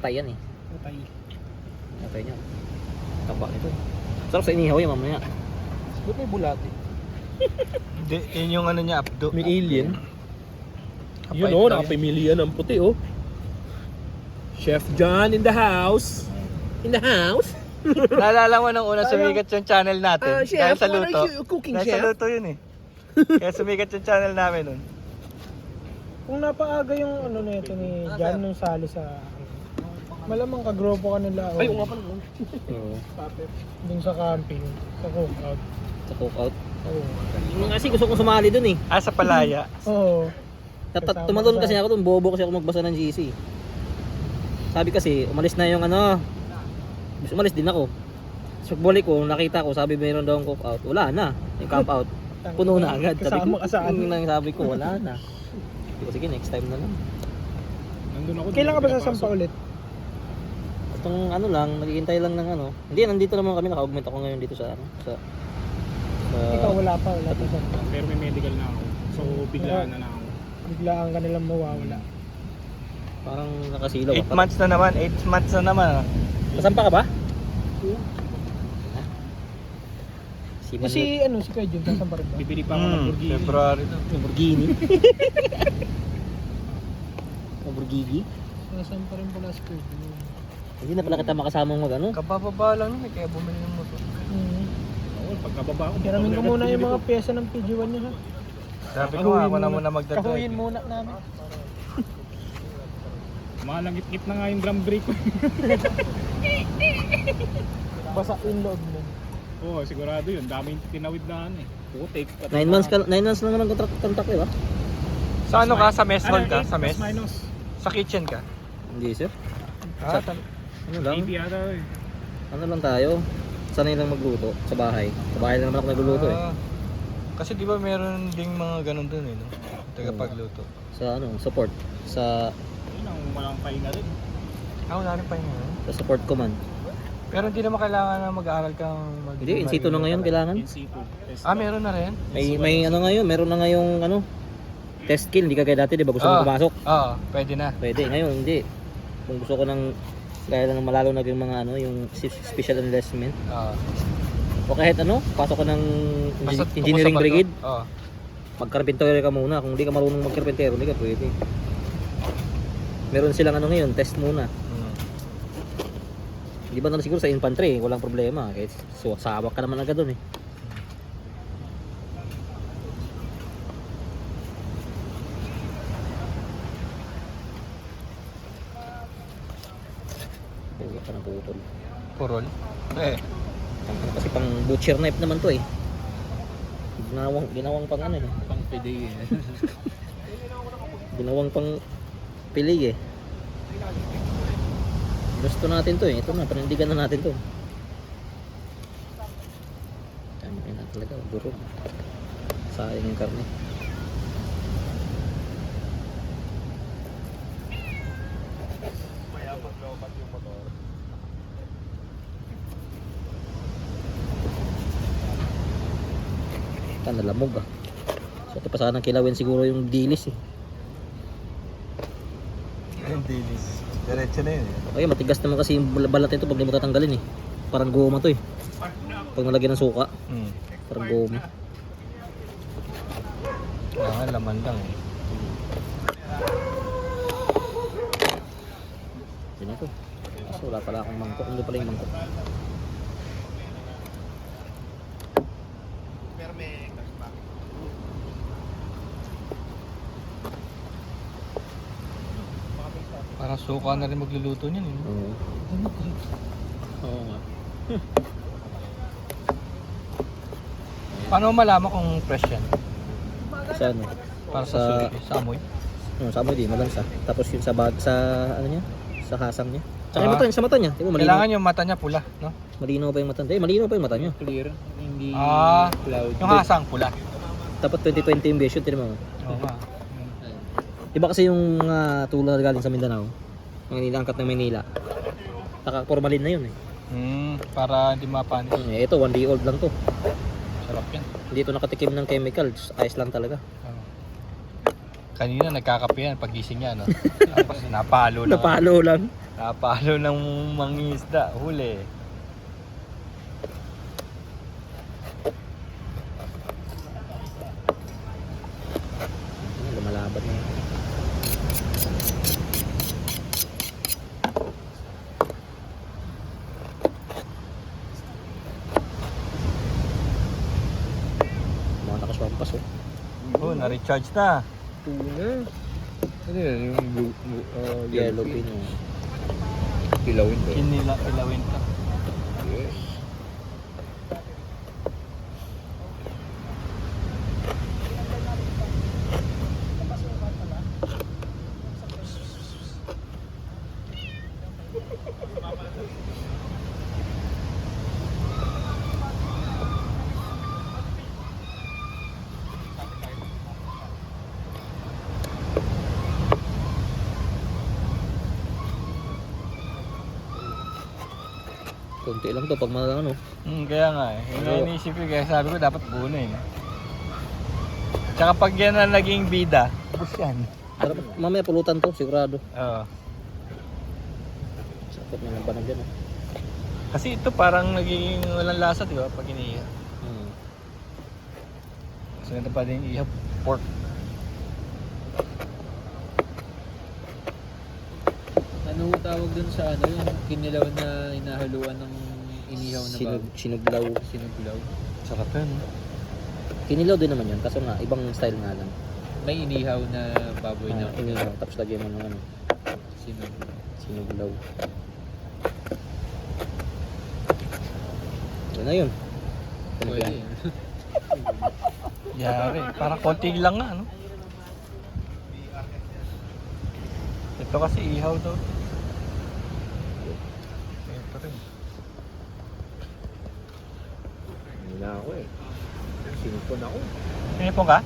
Patay yan eh. Patay. Patay niya. Taba nito. Sarap sa inihaw yan mamaya. Ba't may bulate? Hindi, yun yung ano niya, abdo. May alien. Kapait Yun o, daw nakapamilya ng puti oh. Chef John in the house. In the house. Naalala mo nung una sumikat yung channel natin. Dahil sa what luto. are you cooking, Dahil sa chef? luto yun eh. Kaya sumikat yung channel namin nun. Kung napaaga yung ano na ito ni Jan nung sali sa malamang kagrupo ka nila Ay, nga pala. Oo. dun sa camping, sa cookout. Sa cookout. Oo. Yung kasi gusto kong sumali dun eh. Ah, sa Palaya. Oo. Tumalon kasi ako dun, bobo kasi ako magbasa ng GC. Sabi kasi, umalis na yung ano. Umalis din ako. So pagbalik ko, nakita ko, sabi mayroon daw ang cookout. Wala na. Yung camp out. Puno na agad. Kasama ka sa ano. Yun lang sabi ko, wala na. Sabi ko, sige, next time na lang. Nandun ako. Kailan ka ba sasampa ulit? Itong ano lang, naghihintay lang ng ano. Hindi, nandito naman kami, naka-augment ako ngayon dito sa ano. Sa Ikaw wala pa sa Pero may medical na ako. So, biglaan na lang ako. biglaan ka nilang mawawala. parang nakasilaw. 8 months na naman, 8 months na naman. ah. Kasampa ka ba? Si Man Kasi ano, si Kuya Jun sasampa rin ba? Bibili pa ako ng Burgini. February na. Lamborghini. Lamborghini. Sasampa rin pala si Kuya Jun. Hindi na pala kita makasamang mag ano. Kabababa lang yun eh, kaya bumili ng motor. Oo, pagkababa ako. Hiramin ko muna yung mga pyesa ng PG1 niya ha. Sabi ko nga, ako na muna magdadrive. Kahuyin muna namin. Malangit-ngit na nga yung drum brake ko. Basa yung loob mo. Oo, sigurado yun. Daming tinawid na ano eh. Putik. 9 months lang naman contract eh ba? Sa ano ka? Sa mess hall ka? Sa Plus mess? minus. Sa kitchen ka? Hindi sir. Ah, Ano lang? 80 ata eh. Ano lang tayo? Sanay lang magluto sa bahay. Sa bahay lang naman ako nagluluto eh. Kasi di ba meron ding mga ganun dun eh, no? Tagapagluto. Sa ano, support. Sa Yun ang walang pahinga rin. Ah, wala rin pa yun. sa support command. Pero hindi naman kailangan na mag-aaral kang Hindi, in situ na ngayon kailangan. In situ. Test. Ah, meron na rin? May ano ngayon, meron na ngayong ano, test kill. Hindi ka gaya dati, di ba? Gusto mo pumasok? Oo, pwede na. Pwede. Ngayon, hindi. Kung gusto ko ng kaya lang malalo na yung mga ano, yung special enlistment. Oo. O kahit ano, pasok ko ng engineering brigade. Oo. Magkarpintero ka muna. Kung hindi ka marunong magkarpintero, hindi ka pwede. Meron silang ano ngayon, test muna. Di ba na siguro sa infantry, walang problema. Kahit sawak ka naman agad doon eh. Huwag ka ng putol. Purol? Eh. Ano kasi pang butcher knife naman to eh. Ginawang pang ano eh. Pang PD eh. Ginawang pang pili eh. Gusto natin to eh. Ito na, panindigan na natin to. Dami na talaga, durog. Sayang yung karne. Ito nalamog ah. So ito pa sanang kilawin siguro yung dilis eh. Hindi. Diretso na yun eh. Okay, matigas naman kasi yung balat nito pag di mo tatanggalin eh. Parang goma to eh. Pag nalagyan ng suka, parang goma. Ah, laman lang eh. Yun na to. Kaso wala pala akong mangkok. Hindi pala yung mangkok. Para suka na rin magluluto niyan eh. Oo. Oo nga. Paano mo malaman kung fresh yan? Sa ano? Para sa Sa- suki, sa amoy? Sa amoy di, malansa. Tapos yung sa bag, sa ano niya? Sa hasang niya. Tsaka yung Ah. mata niya, sa mata niya. Di ba, malinaw, Kailangan yung mata niya pula, no? malinaw pa yung mata niya. Eh, malinaw pa yung mata niya. Clear. Hindi Ah, cloud. yung hasang pula. Dapat 2020 yung version, tinan mo. Oo nga. Diba kasi yung mga tula na galing sa Mindanao, mga nilangkat ng Manila, naka-formalin na yun eh. Para hindi mapanis. Ito, 1 day old lang to. Sarap yan. Hindi to nakatikim ng chemicals, ayos lang talaga. Oo. Kanina nagkakape yan pag gising niya, no? Tapos napalo lang. Napalo lang. Napalo ng mangingisda, huli. Lumalaban na yun. Mga nakaswampas oh. Oh, na-recharge na. Tuna. Ano yan? Yung Yellow pin oh. Kilawin ba? Ilawin ka. Yes. Konti lang to pag mga ano. Kaya nga eh. Yung nga iniisip ko, kaya sabi ko dapat buo na eh. Tsaka pag yan na naging bida, bus yan. Pero mamaya pulutan to, sigurado. Oo. Sakot na ng banag yan oh. Kasi ito parang naging walang lasa, di ba? Pag iniihaw. So ito pa din ihaw pork. Ano tawag dun sa ano yung kinilaw na hinahaluan ng inihaw na Sinuglaw. sinuglaw? Sarap yun. Kinilaw din naman yun, kaso nga, ibang style nga lang. May inihaw na baboy na Inihaw, tapos lagyan mo ng ano, sinuglaw. sinuglaw. Yun na yun. Ano ba Pwede. yan? Yari. Parang konti lang nga, ano? Ito kasi ihaw daw. Ito rin. Hindi na ako eh. Sinipon ako. Sinipon ka?